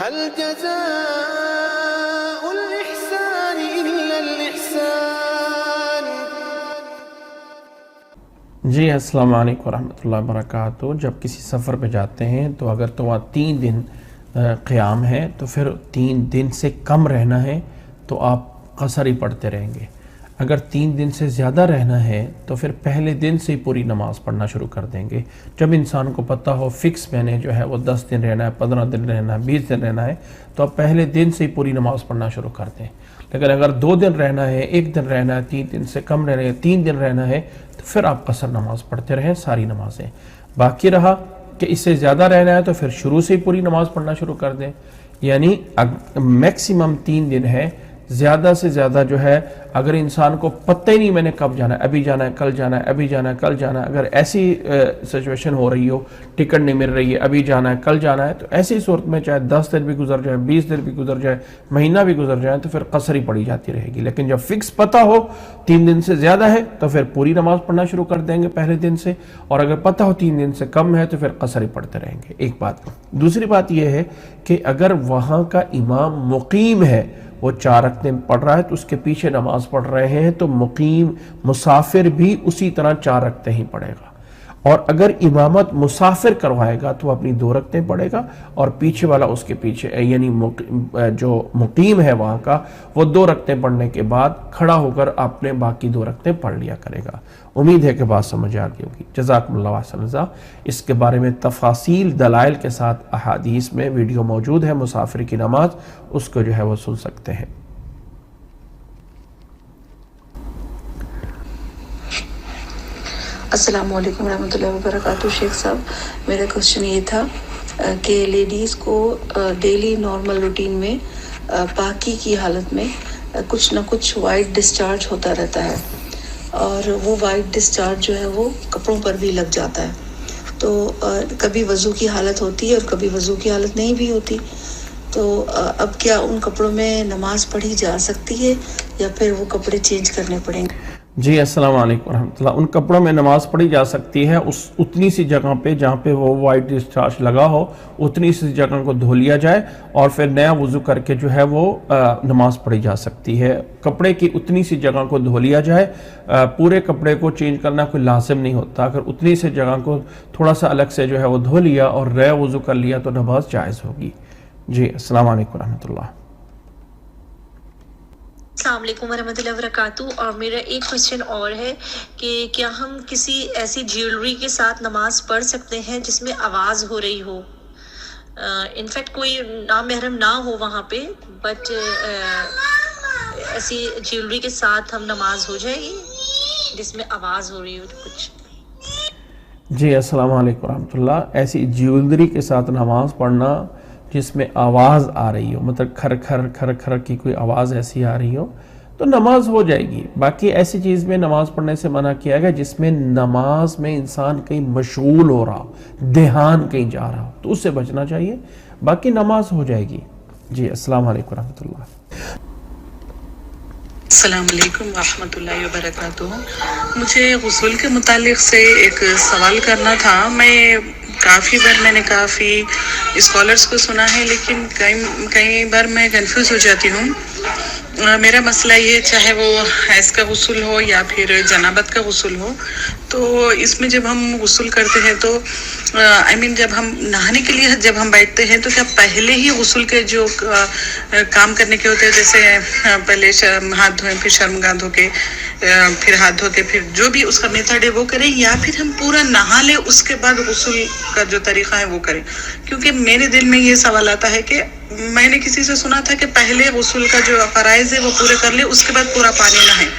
هل جزاء الإحسان إلا الإحسان؟ جی السلام علیکم ورحمۃ اللہ وبرکاتہ۔ جب کسی سفر پہ جاتے ہیں تو اگر تو وہاں 3 دن قیام ہے تو پھر 3 دن سے کم رہنا ہے تو آپ قصر ہی پڑھتے رہیں گے۔ اگر 3 دن سے زیادہ رہنا ہے تو پھر پہلے دن سے ہی پوری نماز پڑھنا شروع کر دیں گے۔ جب انسان کو پتہ ہو فکس میں نے جو ہے وہ 10 دن رہنا ہے، 15 دن رہنا ہے، 20 دن رہنا ہے تو آپ پہلے دن سے ہی پوری نماز پڑھنا شروع کر دیں۔ لیکن اگر 2 دن رہنا ہے، 1 دن رہنا ہے، 3 دن سے کم رہنا ہے، 3 دن رہنا ہے تو پھر آپ قصر نماز پڑھتے رہیں ساری نمازیں۔ باقی رہا کہ اس سے زیادہ رہنا ہے تو پھر شروع سے ہی پوری نماز پڑھنا شروع کر دیں۔ یعنی میکسیمم 3 دن ہے، زیادہ سے زیادہ جو ہے اگر انسان کو پتہ ہی نہیں میں نے کب جانا ہے، ابھی جانا ہے، کل جانا ہے، ابھی جانا ہے، کل جانا ہے، اگر ایسی سچویشن ہو رہی ہو، ٹکٹ نہیں مل رہی ہے، ابھی جانا ہے، کل جانا ہے، تو ایسی صورت میں چاہے 10 دن بھی گزر جائے، 20 دن بھی گزر جائے، مہینہ بھی گزر جائے تو پھر قصر ہی پڑھی جاتی رہے گی۔ لیکن جب فکس پتہ ہو 3 دن سے زیادہ ہے تو پھر پوری نماز پڑھنا شروع کر دیں گے پہلے دن سے، اور اگر پتہ ہو 3 دن سے کم ہے تو پھر قصر ہی پڑھتے رہیں گے۔ ایک بات۔ دوسری بات یہ ہے کہ اگر وہاں کا امام مقیم ہے، وہ 4 رکعتیں پڑھ رہا ہے تو اس کے پیچھے نماز پڑھ رہے ہیں تو مقیم مسافر بھی اسی طرح 4 رکعتیں ہی پڑھے گا، اور اگر امامت مسافر کروائے گا تو وہ اپنی 2 رکعتیں پڑھے گا، اور پیچھے والا اس کے پیچھے یعنی جو مقیم ہے وہاں کا وہ 2 رکعتیں پڑھنے کے بعد کھڑا ہو کر اپنے باقی 2 رکعتیں پڑھ لیا کرے گا۔ امید ہے کہ بات سمجھ آ گئی ہوگی۔ جزاکم اللہ احسن الجزاء۔ اس کے بارے میں تفاصیل دلائل کے ساتھ احادیث میں ویڈیو موجود ہے، مسافر کی نماز، اس کو جو ہے وہ سن سکتے ہیں۔ السلام علیکم ورحمۃ اللہ وبرکاتہ۔ شیخ صاحب، میرا کوشچن یہ تھا کہ لیڈیز کو ڈیلی نارمل روٹین میں پاکی کی حالت میں کچھ نہ کچھ وائٹ ڈسچارج ہوتا رہتا ہے، اور وہ وائٹ ڈسچارج جو ہے وہ کپڑوں پر بھی لگ جاتا ہے، تو کبھی وضو کی حالت ہوتی ہے اور کبھی وضو کی حالت نہیں بھی ہوتی، تو اب کیا ان کپڑوں میں نماز پڑھی جا سکتی ہے یا پھر وہ کپڑے چینج کرنے پڑیں گے؟ جی السلام علیکم ورحمۃ اللہ۔ ان کپڑوں میں نماز پڑھی جا سکتی ہے اتنی سی جگہ پہ جہاں پہ وہ وائٹ ڈسچارج لگا ہو، اتنی سی جگہ کو دھو لیا جائے اور پھر نیا وضو کر کے جو ہے وہ نماز پڑھی جا سکتی ہے۔ کپڑے کی اتنی سی جگہ کو دھو لیا جائے، پورے کپڑے کو چینج کرنا کوئی لازم نہیں ہوتا۔ اگر اتنی سی جگہ کو تھوڑا سا الگ سے جو ہے وہ دھو لیا اور نیا وضو کر لیا تو نماز جائز ہوگی۔ جی السلام علیکم ورحمۃ اللہ۔ السلام علیکم ورحمۃ اللہ وبرکاتہ۔ اور میرا ایک کوشچن اور ہے کہ کیا ہم کسی ایسی جیولری کے ساتھ نماز پڑھ سکتے ہیں جس میں آواز ہو رہی ہو؟ انفیکٹ کوئی نامحرم نہ ہو وہاں پہ، بٹ ایسی جیولری کے ساتھ ہم نماز ہو جائے گی جس میں آواز ہو رہی ہو کچھ؟ جی السلام علیکم ورحمۃ اللہ۔ ایسی جیولری کے ساتھ نماز پڑھنا جس میں آواز آ رہی ہو، مطلب کھر کھر کھر کھر کی کوئی آواز ایسی آ رہی ہو تو نماز ہو جائے گی۔ باقی ایسی چیز میں نماز پڑھنے سے منع کیا گیا جس میں نماز میں انسان کہیں مشغول ہو رہا ہو، دھیان کہیں جا رہا ہو، تو اس سے بچنا چاہیے، باقی نماز ہو جائے گی۔ جی السلام علیکم ورحمۃ اللہ۔ السلام علیکم ورحمۃ اللہ وبرکاتہ۔ مجھے غسل کے متعلق سے ایک سوال کرنا تھا۔ میں کافی اسکالرس کو سنا ہے، لیکن کئی بار میں کنفیوز ہو جاتی ہوں۔ میرا مسئلہ یہ، چاہے وہ حیض کا غسل ہو یا پھر جنابت کا غسل ہو، تو اس میں جب ہم غسل کرتے ہیں تو جب ہم نہانے کے لیے جب ہم بیٹھتے ہیں تو کیا پہلے ہی غسل کے جو کام کرنے کے ہوتے ہیں، جیسے پہلے ہاتھ دھوئیں، پھر شرمگاہ دھو کے، پھر ہاتھ دھو کے، پھر جو بھی اس کا میتھڈ ہے وہ کریں، یا پھر ہم پورا نہا لیں اس کے بعد غسل کا جو طریقہ ہے وہ کریں؟ کیونکہ میرے دل میں یہ سوال آتا ہے کہ میں نے کسی سے سنا تھا کہ پہلے غسل کا جو فرائض ہے وہ پورے کر لیں، اس کے بعد پورا پانی نہائیں،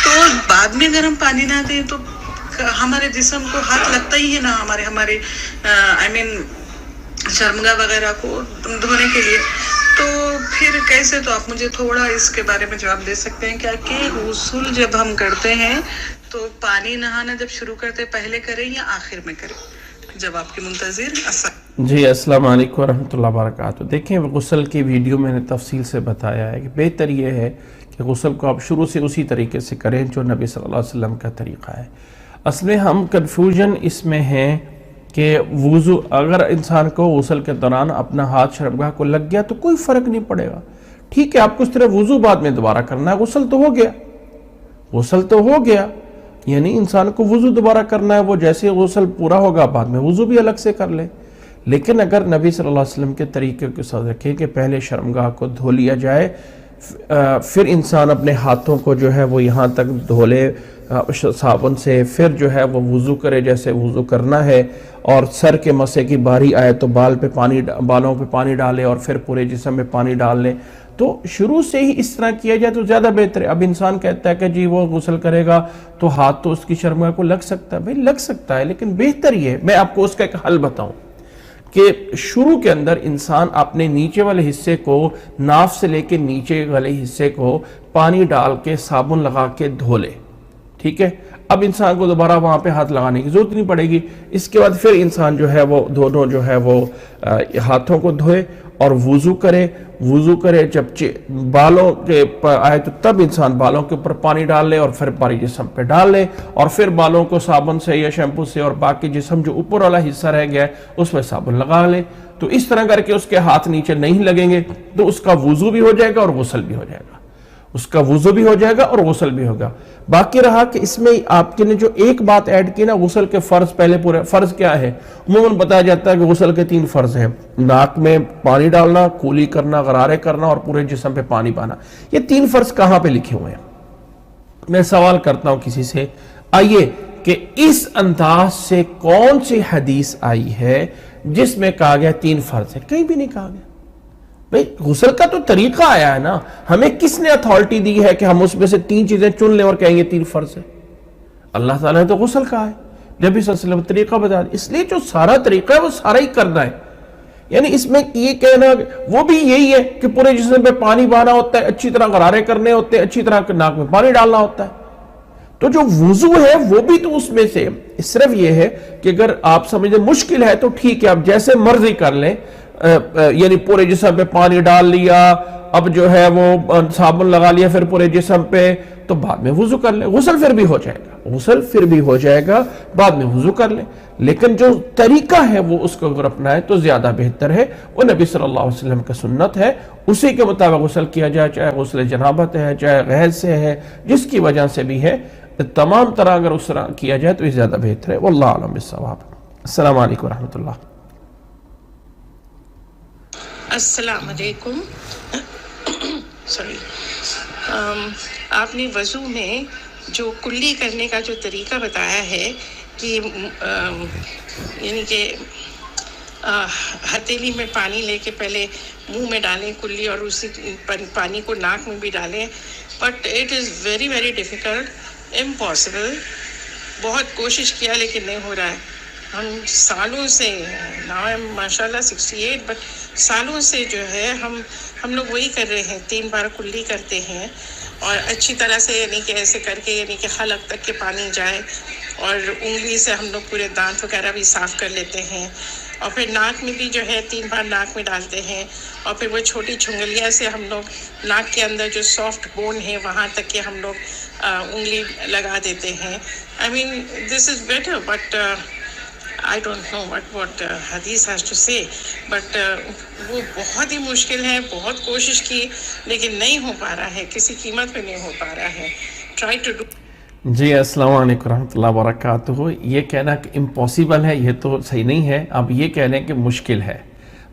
تو بعد میں اگر ہم پانی نہ دیں تو ہمارے جسم کو ہاتھ لگتا ہی ہے نا، ہمارے شرمگاہ وغیرہ کو دھونے کے لیے، تو پھر کیسے؟ تو آپ مجھے تھوڑا اس کے بارے میں جواب دے سکتے ہیں کیا کہ غسل جب ہم کرتے ہیں تو پانی نہانا جب شروع کرتے پہلے کریں یا آخر میں کریں؟ جواب کی منتظر۔ جی السلام علیکم ورحمۃ اللہ وبرکاتہ۔ دیکھیں غسل کی ویڈیو میں نے تفصیل سے بتایا ہے کہ بہتر یہ ہے کہ غسل کو آپ شروع سے اسی طریقے سے کریں جو نبی صلی اللہ علیہ وسلم کا طریقہ ہے۔ اصل میں ہم کنفیوژن اس میں ہیں کہ وضو اگر انسان کو غسل کے دوران اپنا ہاتھ شرمگاہ کو لگ گیا تو کوئی فرق نہیں پڑے گا. ٹھیک ہے، آپ کو اس طرح وضو بعد میں دوبارہ کرنا ہے، غسل تو ہو گیا، غسل تو ہو گیا، یعنی انسان کو وضو دوبارہ کرنا ہے، وہ جیسے غسل پورا ہوگا بعد میں وضو بھی الگ سے کر لے. لیکن اگر نبی صلی اللہ علیہ وسلم کے طریقے کے ساتھ رکھے کہ پہلے شرمگاہ کو دھو لیا جائے، پھر انسان اپنے ہاتھوں کو جو ہے وہ یہاں تک دھو لے صابن سے، پھر جو ہے وہ وضو کرے جیسے وضو کرنا ہے، اور سر کے مسے کی باری آئے تو بالوں پہ پانی ڈالے اور پھر پورے جسم میں پانی ڈال لے، تو شروع سے ہی اس طرح کیا جائے تو زیادہ بہتر ہے. اب انسان کہتا ہے کہ جی وہ غسل کرے گا تو ہاتھ تو اس کی شرمگاہ کو لگ سکتا ہے، بھئی لگ سکتا ہے، لیکن بہتر یہ ہے، میں آپ کو اس کا ایک حل بتاؤں کہ شروع کے اندر انسان اپنے نیچے والے حصے کو، ناف سے لے کے نیچے والے حصے کو پانی ڈال کے صابن لگا کے دھو لے. ٹھیک ہے، اب انسان کو دوبارہ وہاں پہ ہاتھ لگانے کی ضرورت نہیں پڑے گی. اس کے بعد پھر انسان جو ہے وہ دونوں جو ہے وہ ہاتھوں کو دھوئے اور وضو کرے جب بالوں کے آئے تو تب انسان بالوں کے اوپر پانی ڈال لے اور پھر پاری جسم پہ ڈال لے، اور پھر بالوں کو صابن سے یا شیمپو سے اور باقی جسم جو اوپر والا حصہ رہ گیا ہے اس میں صابن لگا لے. تو اس طرح کر کے اس کے ہاتھ نیچے نہیں لگیں گے تو اس کا وضو بھی ہو جائے گا اور غسل بھی ہو جائے گا، اس کا وضو بھی ہو جائے گا اور غسل بھی ہوگا. باقی رہا کہ اس میں آپ کے نے جو ایک بات ایڈ کی نا، غسل کے فرض، پہلے پورے فرض کیا ہے؟ عموماً بتایا جاتا ہے کہ غسل کے 3 فرض ہیں: ناک میں پانی ڈالنا، کولی کرنا، غرارے کرنا اور پورے جسم پہ پانی پانا. یہ 3 فرض کہاں پہ لکھے ہوئے ہیں؟ میں سوال کرتا ہوں کسی سے، آئیے کہ اس انداز سے کون سی حدیث آئی ہے جس میں کہا گیا 3 فرض ہے؟ کہیں بھی نہیں کہا گیا. بھئی غسل کا تو طریقہ آیا ہے نا، ہمیں کس نے اتھارٹی دی ہے کہ ہم اس میں سے 3 چیزیں چن لیں اور کہیں گے 3 فرض ہے؟ اللہ تعالیٰ نے تو غسل کہا ہے، نبی صلی اللہ علیہ وسلم طریقہ بتا دیا، اس لیے جو سارا طریقہ ہے وہ سارا ہی کرنا ہے. یعنی اس میں یہ کہنا وہ بھی یہی ہے کہ پورے جسم پہ پانی بہانا ہوتا ہے، اچھی طرح غرارے کرنے ہوتے ہیں، اچھی طرح ناک میں پانی ڈالنا ہوتا ہے. تو جو وضو ہے وہ بھی تو اس میں سے، صرف یہ ہے کہ اگر آپ سمجھیں مشکل ہے تو ٹھیک ہے، آپ جیسے مرضی کر لیں، یعنی پورے جسم پہ پانی ڈال لیا، اب جو ہے وہ صابن لگا لیا پھر پورے جسم پہ، تو بعد میں وضو کر لیں، غسل پھر بھی ہو جائے گا، بعد میں وضو کر لیں. لیکن جو طریقہ ہے وہ اس کو اگر اپنائے تو زیادہ بہتر ہے، وہ نبی صلی اللہ علیہ وسلم کا سنت ہے، اسی کے مطابق غسل کیا جائے، چاہے غسل جنابت ہے، چاہے غیظ سے ہے، جس کی وجہ سے بھی ہے، تمام طرح اگر اس طرح کیا جائے تو یہ زیادہ بہتر ہے. واللہ اعلم بالصواب. السلام علیکم ورحمۃ اللہ. السلام علیکم. سوری، آپ نے وضو میں جو کلی کرنے کا جو طریقہ بتایا ہے کہ یعنی کہ ہتھیلی میں پانی لے کے پہلے منہ میں ڈالیں کلی اور اسی پانی کو ناک میں بھی ڈالیں، but it is very very difficult, impossible. بہت کوشش کیا لیکن نہیں ہو رہا ہے. ہم سالوں سے، ماشاء اللہ 68، بٹ سالوں سے جو ہے ہم لوگ وہی کر رہے ہیں، 3 بار کلی کرتے ہیں اور اچھی طرح سے یعنی کہ ایسے کر کے یعنی کہ حلق تک کے پانی جائے، اور انگلی سے ہم لوگ پورے دانت وغیرہ بھی صاف کر لیتے ہیں، اور پھر ناک میں بھی جو ہے 3 بار ناک میں ڈالتے ہیں، اور پھر وہ چھوٹی چھنگلیاں سے ہم لوگ ناک کے اندر جو سافٹ بون ہے وہاں تک کے ہم لوگ انگلی لگا دیتے ہیں. I mean this is better, but I don't know what hadith has to say, but وہ بہت ہی مشکل ہے. بہت کوشش کی لیکن نہیں ہو پا رہا ہے، کسی قیمت پہ نہیں ہو پا رہا ہے. Try to do. جی السلام علیکم ورحمۃ اللہ وبرکاتہ. یہ کہنا کہ امپاسبل ہے یہ تو صحیح نہیں ہے. اب یہ کہہ لیں کہ مشکل ہے،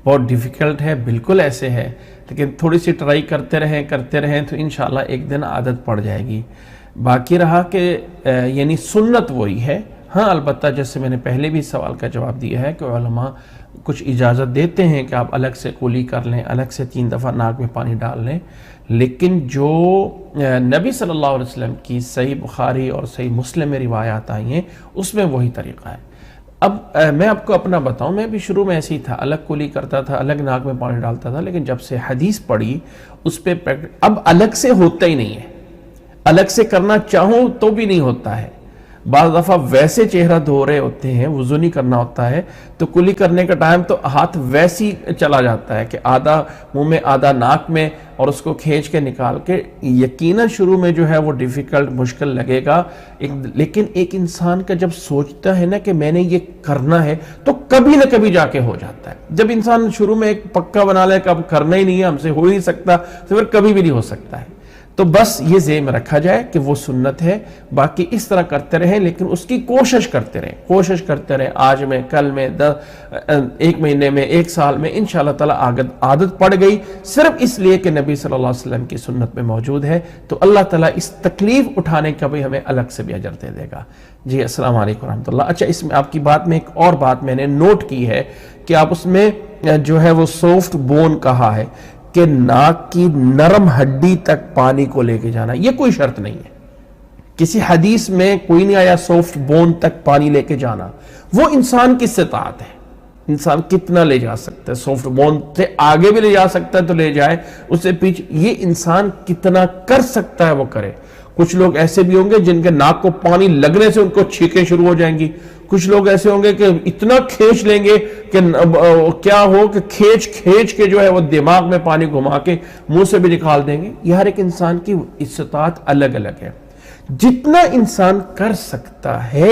بہت ڈیفیکلٹ ہے، بالکل ایسے ہے، لیکن تھوڑی سی ٹرائی کرتے رہیں تو انشاءاللہ ایک دن عادت پڑ جائے گی. باقی رہا کہ یعنی سنت وہی ہے. ہاں البتہ جیسے میں نے پہلے بھی سوال کا جواب دیا ہے کہ علماء کچھ اجازت دیتے ہیں کہ آپ الگ سے کولی کر لیں، الگ سے 3 دفعہ ناک میں پانی ڈال لیں، لیکن جو نبی صلی اللہ علیہ وسلم کی صحیح بخاری اور صحیح مسلم میں روایات آئی ہیں اس میں وہی طریقہ ہے. اب میں آپ کو اپنا بتاؤں، میں بھی شروع میں ایسے ہی تھا، الگ کولی کرتا تھا، الگ ناک میں پانی ڈالتا تھا، لیکن جب سے حدیث پڑھی اس پہ اب الگ سے ہوتا ہی نہیں ہے. الگ سے کرنا چاہوں تو بھی نہیں ہوتا ہے. بعض دفعہ ویسے چہرہ دھو رہے ہوتے ہیں, وضو نہیں کرنا ہوتا ہے, تو کلی کرنے کا ٹائم تو ہاتھ ویسی چلا جاتا ہے کہ آدھا منہ میں آدھا ناک میں, اور اس کو کھینچ کے نکال کے, یقیناً شروع میں جو ہے وہ ڈیفیکلٹ مشکل لگے گا, لیکن ایک انسان کا جب سوچتا ہے نا کہ میں نے یہ کرنا ہے تو کبھی نہ کبھی جا کے ہو جاتا ہے. جب انسان شروع میں ایک پکا بنا لے کہ اب کرنا ہی نہیں ہے, ہم سے ہو ہی نہیں سکتا, تو پھر کبھی بھی نہیں ہو سکتا ہے. تو بس یہ ذہن میں رکھا جائے کہ وہ سنت ہے, باقی اس طرح کرتے رہیں, لیکن اس کی کوشش کرتے رہیں, آج میں, کل میں, 1 مہینے میں, 1 سال میں, انشاءاللہ تعالیٰ عادت پڑ گئی, صرف اس لیے کہ نبی صلی اللہ علیہ وسلم کی سنت میں موجود ہے, تو اللہ تعالیٰ اس تکلیف اٹھانے کا بھی ہمیں الگ سے بھی اجر دے دے گا. جی السلام علیکم ورحمۃ اللہ. اچھا, اس میں آپ کی بات میں ایک اور بات میں نے نوٹ کی ہے کہ آپ اس میں جو ہے وہ سافٹ بون کہا ہے کہ ناک کی نرم ہڈی تک پانی کو لے کے جانا, یہ کوئی شرط نہیں ہے. کسی حدیث میں کوئی نہیں آیا سافٹ بون تک پانی لے کے جانا, وہ انسان کی استطاعت ہے, انسان کتنا لے جا سکتا ہے, سافٹ بون سے آگے بھی لے جا سکتا ہے تو لے جائے, اس سے پیچھے, یہ انسان کتنا کر سکتا ہے وہ کرے. کچھ لوگ ایسے بھی ہوں گے جن کے ناک کو پانی لگنے سے ان کو چھینکیں شروع ہو جائیں گی, کچھ لوگ ایسے ہوں گے کہ اتنا کھینچ لیں گے کہ کیا ہو کہ کھینچ کے جو ہے وہ دماغ میں پانی گھما کے منہ سے بھی نکال دیں گے. یہ ہر ایک انسان کی استطاعت الگ الگ ہے. جتنا انسان کر سکتا ہے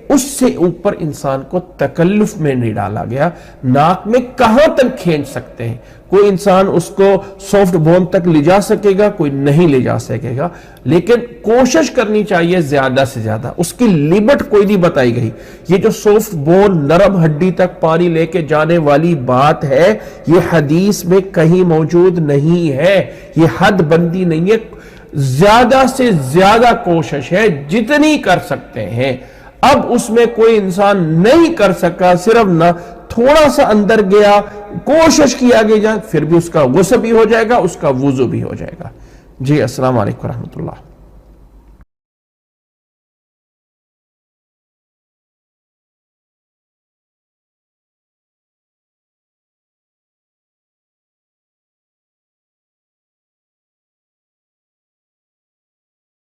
اس سے اوپر انسان کو تکلف میں نہیں ڈالا گیا. ناک میں کہاں تک کھینچ سکتے ہیں, کوئی انسان اس کو سافٹ بون تک لے جا سکے گا, کوئی نہیں لے جا سکے گا, لیکن کوشش کرنی چاہیے زیادہ سے زیادہ. اس کی لمٹ کوئی نہیں بتائی گئی. یہ جو سافٹ بون نرم ہڈی تک پانی لے کے جانے والی بات ہے, یہ حدیث میں کہیں موجود نہیں ہے. یہ حد بندی نہیں ہے, زیادہ سے زیادہ کوشش ہے جتنی کر سکتے ہیں. اب اس میں کوئی انسان نہیں کر سکا, صرف نہ تھوڑا سا اندر گیا, کوشش کیا گیا, پھر بھی اس کا غسل بھی ہو جائے گا, اس کا وضو بھی ہو جائے گا. جی السلام علیکم ورحمۃ اللہ.